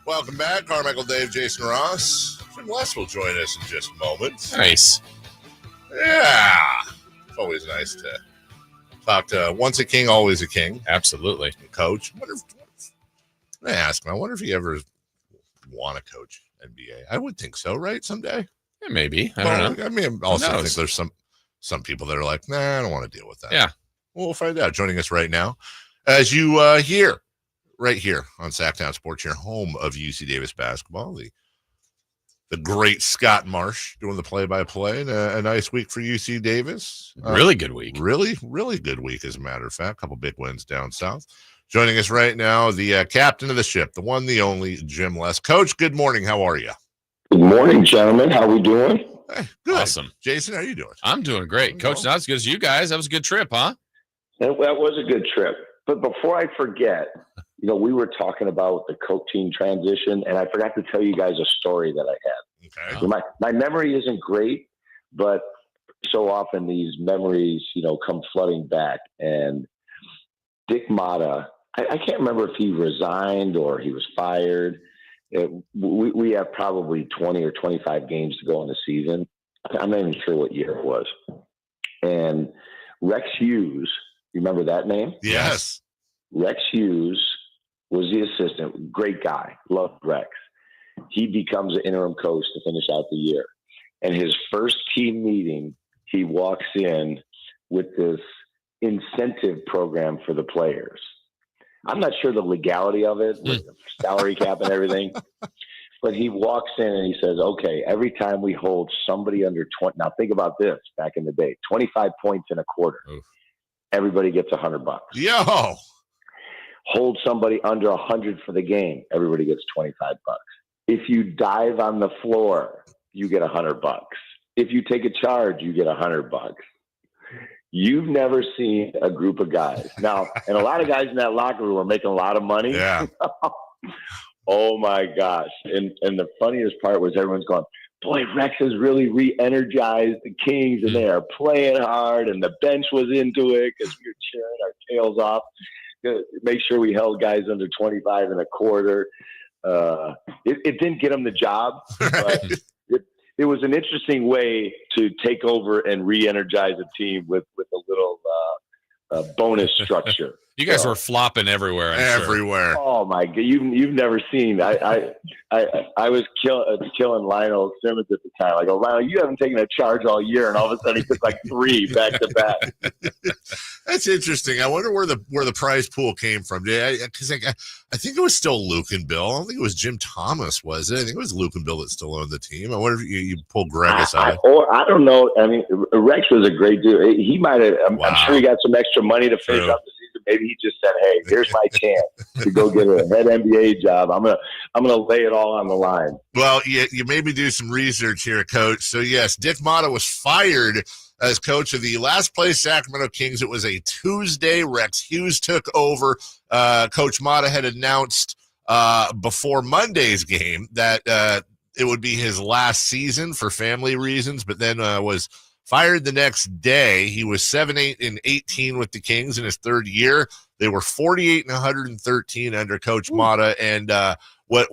Welcome back. Carmichael Dave, Jason Ross. Jim West will join us in just a moment. Nice. Yeah. It's always nice to talk to once a king, always a king. Absolutely. Coach. I ask him, I wonder if he ever want to coach NBA. I would think so, right? Someday? Yeah, maybe. I don't know. I mean, I also think there's some people that are like, nah, I don't want to deal with that. Yeah. Well, we'll find out. Joining us right now, as you hear, right here on Sactown Sports, your home of UC Davis basketball, the great Scott Marsh doing the play-by-play, and a nice week for UC Davis. Really good week. Really, really good week, as a matter of fact. A couple big wins down south. Joining us right now, the captain of the ship, the one, the only, Jim West. Coach, good morning. How are you? Good morning, gentlemen. How we doing? Hey, good. Awesome. Jason, how are you doing? I'm doing great. Coach, not as good as you guys. That was a good trip, huh? That was a good trip. But before I forget, we were talking about the coaching transition, and I forgot to tell you guys a story that I had. Okay. So my memory isn't great, but so often these memories, come flooding back. And Dick Motta, I can't remember if he resigned or he was fired. We have probably 20 or 25 games to go in the season. I'm not even sure what year it was. And Rex Hughes, you remember that name? Yes. Rex Hughes was the assistant. Great guy. Loved Rex. He becomes an interim coach to finish out the year. And his first team meeting, he walks in with this incentive program for the players. I'm not sure the legality of it, with the salary cap and everything. But he walks in and he says, okay, every time we hold somebody under 20, now think about this back in the day, 25 points in a quarter, everybody gets $100. Yo! Hold somebody under 100 for the game, everybody gets $25. If you dive on the floor, you get $100. If you take a charge, you get $100. You've never seen a group of guys. Now, and a lot of guys in that locker room are making a lot of money. Yeah. Oh my gosh. And the funniest part was everyone's going, boy, Rex has really re-energized the Kings and they are playing hard and the bench was into it because we were cheering our tails off to make sure we held guys under 25 and a quarter. It didn't get them the job, but it was an interesting way to take over and re-energize a team with a little bonus structure. You guys were flopping everywhere. Everywhere. Sure. Oh my God! You've never seen. I was killing Lionel Simmons at the time. I go, Lionel, you haven't taken a charge all year, and all of a sudden he took like 3 back to back. That's interesting. I wonder where the prize pool came from. Because I think it was still Luke and Bill. I don't think it was Jim Thomas, was it? I think it was Luke and Bill that still owned the team. I wonder if you pulled Greg aside. I don't know. I mean, Rex was a great dude. He might have. I'm sure he got some extra money to finish up the season. Maybe he just said, "Hey, here's my chance to go get a head NBA job. I'm gonna lay it all on the line." Well, you made me do some research here, Coach. So yes, Dick Motta was fired as coach of the last place Sacramento Kings. It was a Tuesday. Rex Hughes took over. Coach Motta had announced before Monday's game that it would be his last season for family reasons, but then was fired the next day. He was 7-8-18 with the Kings in his third year. They were 48-113 under Coach Motta. And what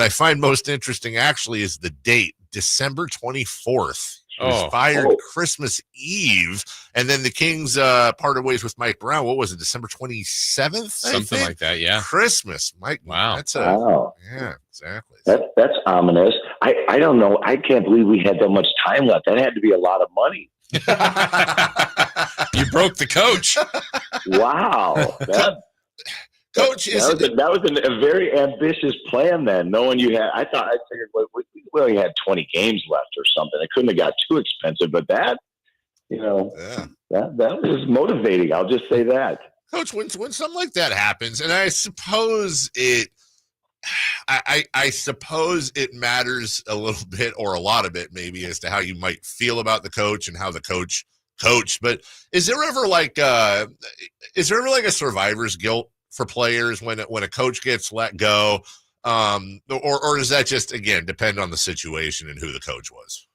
I find most interesting actually is the date, December 24th. He was fired Christmas Eve, and then the Kings parted ways with Mike Brown. What was it, December 27th? Something like that, yeah. Christmas, Mike. Wow. Yeah, exactly. That's ominous. I don't know. I can't believe we had that much time left. That had to be a lot of money. You broke the coach. Wow. Coach, that was a very ambitious plan then, knowing you had, I figured we only had 20 games left or something. It couldn't have got too expensive, but that was motivating. I'll just say that. Coach, when something like that happens, and I suppose I suppose it matters a little bit or a lot of it maybe as to how you might feel about the coach and how the coach coached. But is there ever like a survivor's guilt for players when a coach gets let go, or does that just again depend on the situation and who the coach was?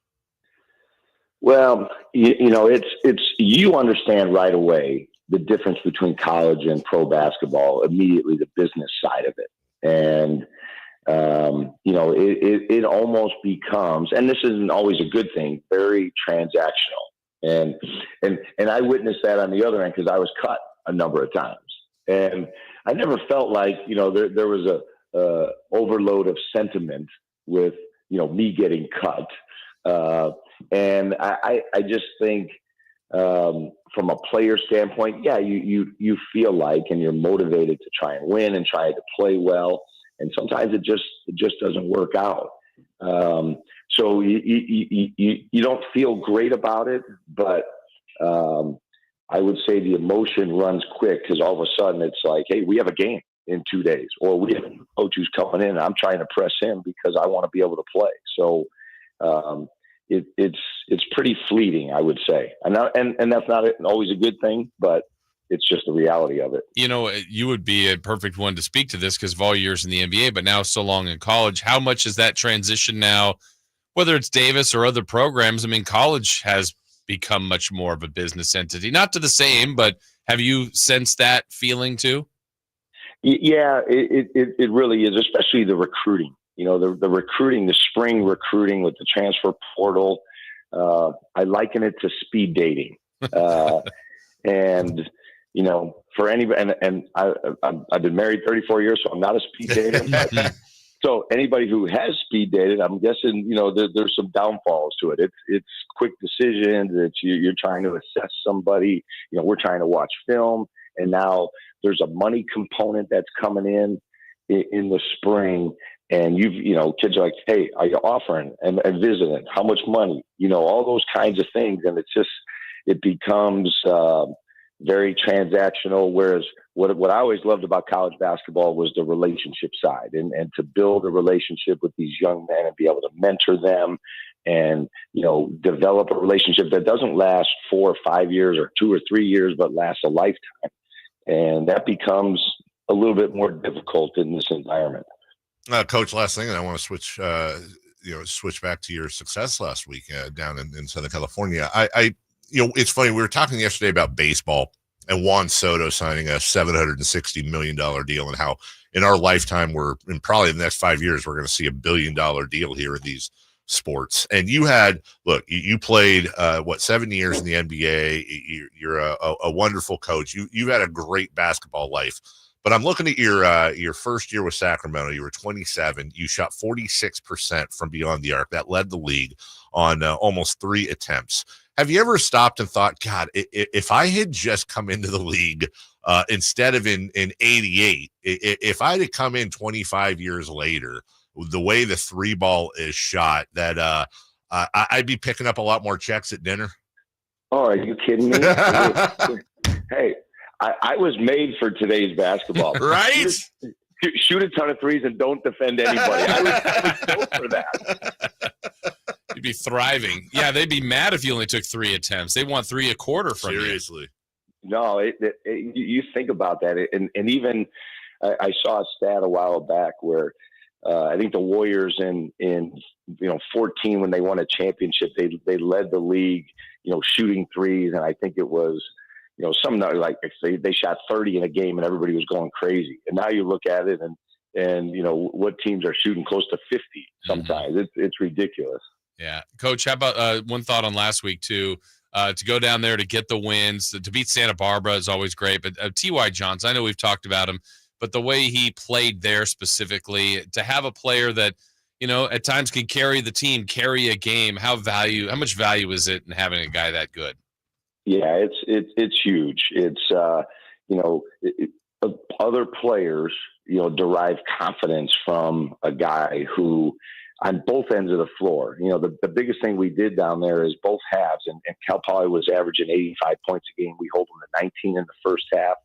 Well, it's you understand right away the difference between college and pro basketball. Immediately, the business side of it, and it almost becomes, and this isn't always a good thing, very transactional. And I witnessed that on the other end because I was cut a number of times, and I never felt like there was a overload of sentiment with me getting cut, and I just think from a player standpoint, yeah, you feel like, and you're motivated to try and win and try to play well, and sometimes it just doesn't work out. So you don't feel great about it, but I would say the emotion runs quick because all of a sudden it's like, hey, we have a game in 2 days, or we have a coach who's coming in and I'm trying to press him because I want to be able to play. So it's pretty fleeting, I would say. And that's not always a good thing, but it's just the reality of it. You would be a perfect one to speak to this because of all years in the NBA, but now so long in college. How much is that transition now, whether it's Davis or other programs? I mean, college has become much more of a business entity, not to the same, but have you sensed that feeling too? Yeah, it really is, especially the recruiting. The recruiting, the spring recruiting with the transfer portal. I liken it to speed dating. And for anybody, and I've been married 34 years, so I'm not a speed dater. So anybody who has speed dated, I'm guessing, there's some downfalls to it. It's quick decisions. It's you're trying to assess somebody. We're trying to watch film, and now there's a money component that's coming in the spring. And kids are like, hey, are you offering and visiting? How much money? All those kinds of things. And it becomes very transactional. Whereas what I always loved about college basketball was the relationship side and to build a relationship with these young men and be able to mentor them and, develop a relationship that doesn't last 4 or 5 years or 2 or 3 years, but lasts a lifetime. And that becomes a little bit more difficult in this environment. Coach, last thing, and I want to switch back to your success last week down in Southern California. It's funny. We were talking yesterday about baseball and Juan Soto signing a $760 million deal, and how in our lifetime in probably the next 5 years, we're going to see $1 billion deal here in these sports. And you played 7 years in the NBA. You're a wonderful coach. You've had a great basketball life. But I'm looking at your first year with Sacramento. You were 27. You shot 46% from beyond the arc. That led the league on almost 3 attempts. Have you ever stopped and thought, God, if I had just come into the league instead of in 88, if I had come in 25 years later, the way the 3 ball is shot, that I'd be picking up a lot more checks at dinner? Oh, are you kidding me? Hey. I was made for today's basketball. Right? Shoot a ton of threes and don't defend anybody. I was built for that. You'd be thriving. Yeah, they'd be mad if you only took 3 attempts. They want 3 a quarter from you. Seriously. No, you think about that. And even I saw a stat a while back where I think the Warriors in 14, when they won a championship, they led the league, shooting threes. And I think it was, some like they shot 30 in a game and everybody was going crazy. And now you look at it and what teams are shooting close to 50 sometimes. Mm-hmm. It's ridiculous. Yeah. Coach, how about one thought on last week too? To go down there to get the wins, to beat Santa Barbara is always great. But T.Y. Johnson, I know we've talked about him, but the way he played there specifically, to have a player that, at times can carry the team, carry a game, how much value is it in having a guy that good? Yeah, it's huge. It's other players derive confidence from a guy who, on both ends of the floor. The biggest thing we did down there is both halves, and Cal Poly was averaging 85 points a game. We hold them to 19 in the first half.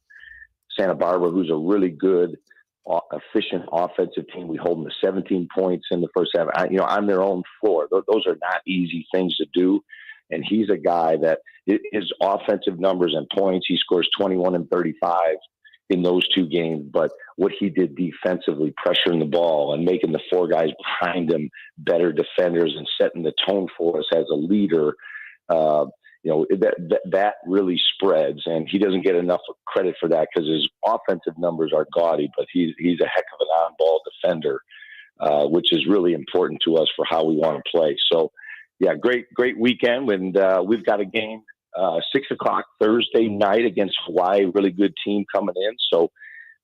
Santa Barbara, who's a really good, efficient offensive team, we hold them to 17 points in the first half. On their own floor. Those are not easy things to do. And he's a guy that his offensive numbers and points, he scores 21 and 35 in those 2 games. But what he did defensively, pressuring the ball and making the 4 guys behind him better defenders and setting the tone for us as a leader, that really spreads. And he doesn't get enough credit for that because his offensive numbers are gaudy, but he's a heck of an on-ball defender. which is really important to us for how we want to play. So, yeah, great weekend. And we've got a game 6:00 Thursday night against Hawaii. Really good team coming in. So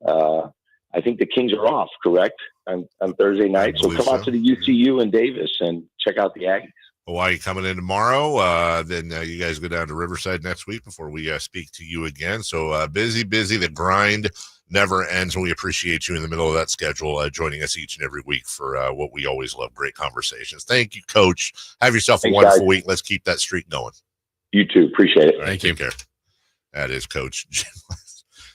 I think the Kings are off, correct, on Thursday night. So come out to the UTU in Davis and check out the Aggies. Hawaii coming in tomorrow. Then you guys go down to Riverside next week before we speak to you again. So busy. The grind never ends, and we appreciate you in the middle of that schedule joining us each and every week for what we always love, great conversations. Thank you, Coach. Have yourself a wonderful week. Let's keep that streak going. You too. Appreciate it. Thank you. Take care. That is Coach Jim.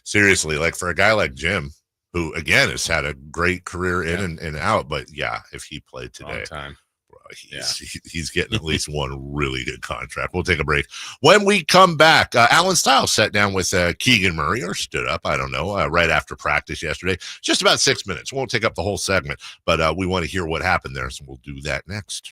Seriously, like for a guy like Jim, who, again, has had a great career in and out, but, yeah, if he played today, he's getting at least one really good contract. We'll take a break. When we come back, Alan Stiles sat down with Keegan Murray, or stood up, I don't know, right after practice yesterday. Just about 6 minutes. Won't take up the whole segment, but we want to hear what happened there, so we'll do that next.